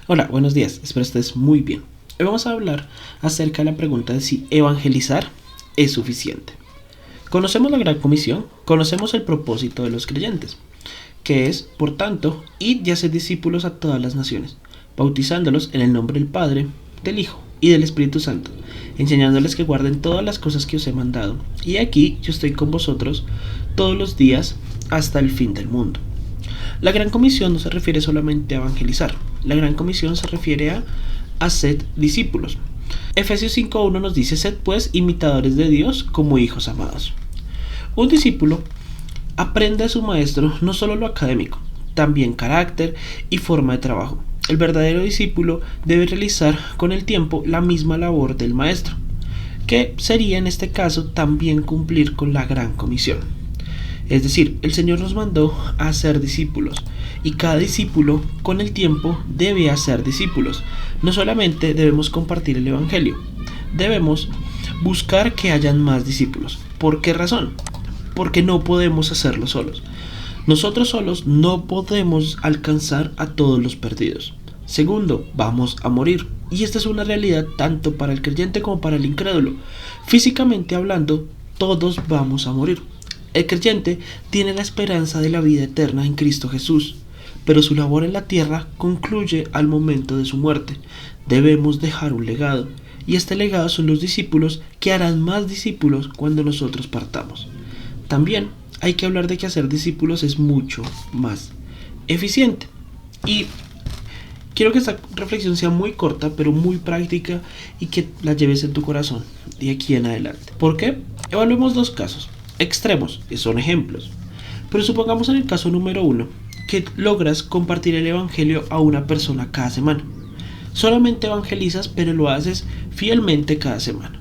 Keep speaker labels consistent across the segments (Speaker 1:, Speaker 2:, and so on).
Speaker 1: Hola, buenos días, espero estés muy bien. Hoy vamos a hablar acerca de la pregunta de si evangelizar es suficiente. Conocemos la Gran Comisión, conocemos el propósito de los creyentes, que es, por tanto, id y haced discípulos a todas las naciones, bautizándolos en el nombre del Padre, del Hijo y del Espíritu Santo, enseñándoles que guarden todas las cosas que os he mandado. Y aquí yo estoy con vosotros todos los días hasta el fin del mundo. La Gran Comisión no se refiere solamente a evangelizar. La Gran Comisión se refiere a hacer discípulos. Efesios 5:1 nos dice: sed pues imitadores de Dios como hijos amados. Un discípulo aprende a su maestro no solo lo académico, también carácter y forma de trabajo. El verdadero discípulo debe realizar con el tiempo la misma labor del maestro, que sería en este caso también cumplir con la Gran Comisión. Es decir, el Señor nos mandó a hacer discípulos, y cada discípulo con el tiempo debe hacer discípulos. No solamente debemos compartir el Evangelio, debemos buscar que hayan más discípulos. ¿Por qué razón? Porque no podemos hacerlo solos. Nosotros solos no podemos alcanzar a todos los perdidos. Segundo, vamos a morir. Y esta es una realidad tanto para el creyente como para el incrédulo. Físicamente hablando, todos vamos a morir. El creyente tiene la esperanza de la vida eterna en Cristo Jesús, pero su labor en la tierra concluye al momento de su muerte. Debemos dejar un legado, y este legado son los discípulos que harán más discípulos cuando nosotros partamos. También hay que hablar de que hacer discípulos es mucho más eficiente. Y quiero que esta reflexión sea muy corta, pero muy práctica, y que la lleves en tu corazón de aquí en adelante. ¿Por qué? Evaluemos dos casos extremos, que son ejemplos. Pero supongamos en el caso número 1 que logras compartir el Evangelio a una persona cada semana. Solamente evangelizas, pero lo haces fielmente cada semana.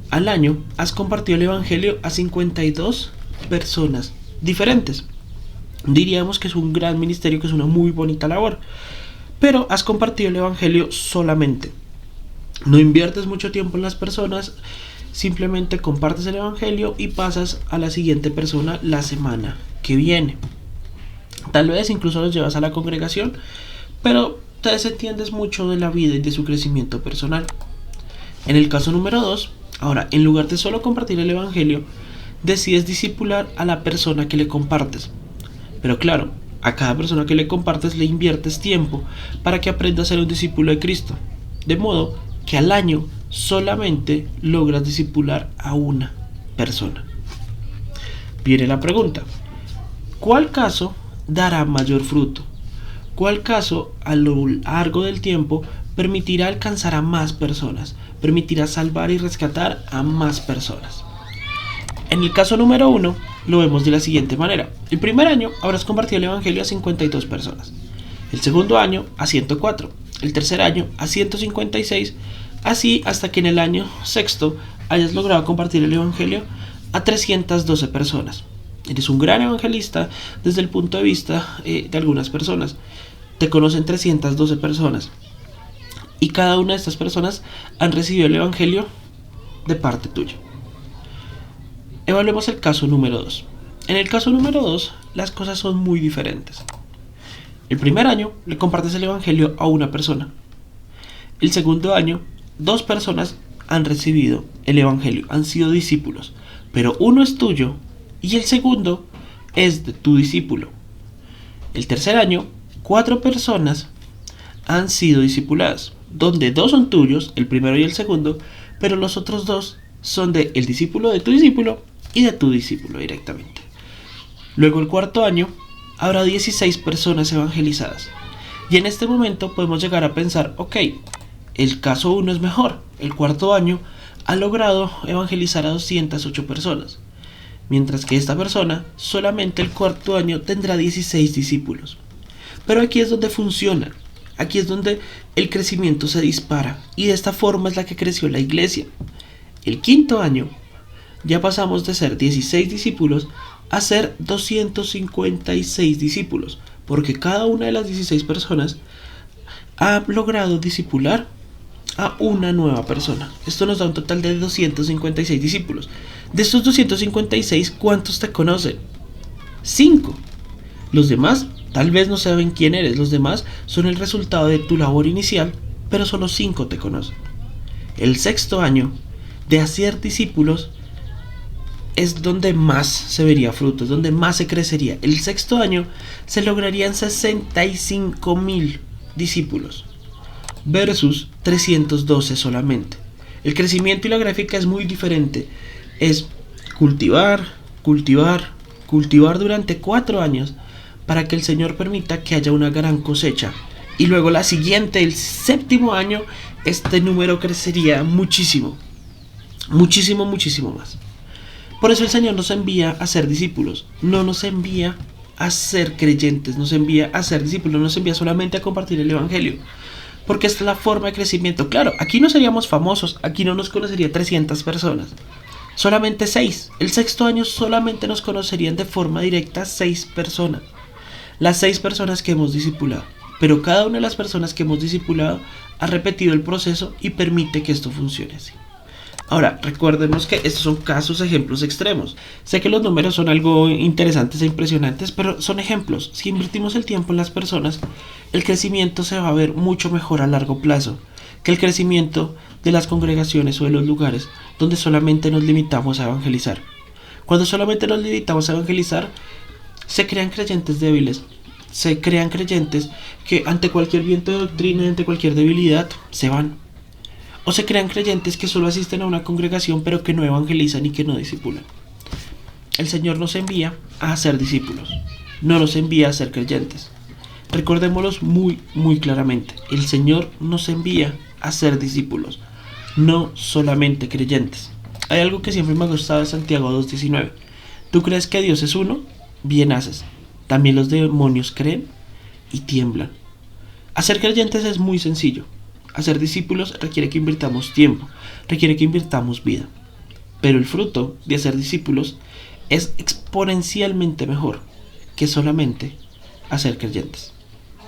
Speaker 1: Al año has compartido el Evangelio a 52 personas diferentes. Diríamos que es un gran ministerio, que es una muy bonita labor. Pero has compartido el Evangelio solamente. No inviertes mucho tiempo en las personas. Simplemente compartes el Evangelio y pasas a la siguiente persona la semana que viene. Tal vez incluso los llevas a la congregación, pero te desentiendes mucho de la vida y de su crecimiento personal. En el caso número 2, ahora, en lugar de solo compartir el Evangelio, decides discipular a la persona que le compartes. Pero claro, a cada persona que le compartes le inviertes tiempo para que aprenda a ser un discípulo de Cristo. De modo que al año solamente logras discipular a una persona. Viene la pregunta: ¿cuál caso dará mayor fruto? ¿Cuál caso a lo largo del tiempo permitirá alcanzar a más personas? Permitirá salvar y rescatar a más personas. En el caso número 1 lo vemos de la siguiente manera: el primer año habrás compartido el Evangelio a 52 personas, el segundo año a 104, el tercer año a 156, así hasta que en el año sexto hayas logrado compartir el Evangelio a 312 personas. Eres un gran evangelista desde el punto de vista de algunas personas. Te conocen 312 personas, y cada una de estas personas han recibido el Evangelio de parte tuya. Evaluemos el caso número 2. En el caso número 2, las cosas son muy diferentes. El primer año le compartes el Evangelio a una persona. El segundo año, 2 personas han recibido el Evangelio, han sido discípulos, pero uno es tuyo y el segundo es de tu discípulo. El tercer año, 4 personas han sido discipuladas, donde 2 son tuyos, el primero y el segundo, pero los otros 2 son de el discípulo de tu discípulo y de tu discípulo directamente. Luego el cuarto año habrá 16 personas evangelizadas, y en este momento podemos llegar a pensar: ok, el caso 1 es mejor. El cuarto año ha logrado evangelizar a 208 personas, mientras que esta persona solamente el cuarto año tendrá 16 discípulos. Pero aquí es donde funciona, aquí es donde el crecimiento se dispara, y de esta forma es la que creció la iglesia. El quinto año ya pasamos de ser 16 discípulos a ser 256 discípulos, porque cada una de las 16 personas ha logrado discipular a una nueva persona. Esto nos da un total de 256 discípulos. De estos 256, ¿cuántos te conocen? 5. Los demás Tal vez no saben quién eres, los demás son el resultado de tu labor inicial, pero solo 5 te conocen. El sexto año de hacer discípulos es donde más se vería frutos, donde más se crecería. El sexto año se lograrían 65,000 discípulos versus 312 solamente. El crecimiento y la gráfica es muy diferente. Es cultivar, cultivar, cultivar durante 4 años para que el Señor permita que haya una gran cosecha. Y luego la siguiente, el séptimo año, este número crecería muchísimo. Muchísimo, muchísimo más. Por eso el Señor nos envía a ser discípulos. No nos envía a ser creyentes, nos envía a ser discípulos, nos envía solamente a compartir el Evangelio. Porque esta es la forma de crecimiento. Claro, aquí no seríamos famosos, aquí no nos conocería 300 personas. Solamente 6. El sexto año solamente nos conocerían de forma directa 6 personas. Las 6 personas que hemos discipulado. Pero cada una de las personas que hemos discipulado ha repetido el proceso y permite que esto funcione así. Ahora, recordemos que estos son casos, ejemplos extremos. Sé que los números son algo interesantes e impresionantes, pero son ejemplos. Si invertimos el tiempo en las personas, el crecimiento se va a ver mucho mejor a largo plazo que el crecimiento de las congregaciones o de los lugares donde solamente nos limitamos a evangelizar. Cuando solamente nos limitamos a evangelizar, se crean creyentes débiles. Se crean creyentes que ante cualquier viento de doctrina, ante cualquier debilidad, se van. O se crean creyentes que solo asisten a una congregación pero que no evangelizan y que no discipulan. El Señor nos envía a ser discípulos, no nos envía a ser creyentes. Recordémoslos muy, muy claramente. El Señor nos envía a ser discípulos, no solamente creyentes. Hay algo que siempre me ha gustado de Santiago 2:19. ¿Tú crees que Dios es uno? Bien haces. También los demonios creen y tiemblan. Hacer creyentes es muy sencillo. Hacer discípulos requiere que invirtamos tiempo, requiere que invirtamos vida. Pero el fruto de hacer discípulos es exponencialmente mejor que solamente hacer creyentes.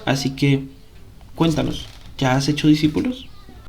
Speaker 1: Así que, cuéntanos, ¿ya has hecho discípulos?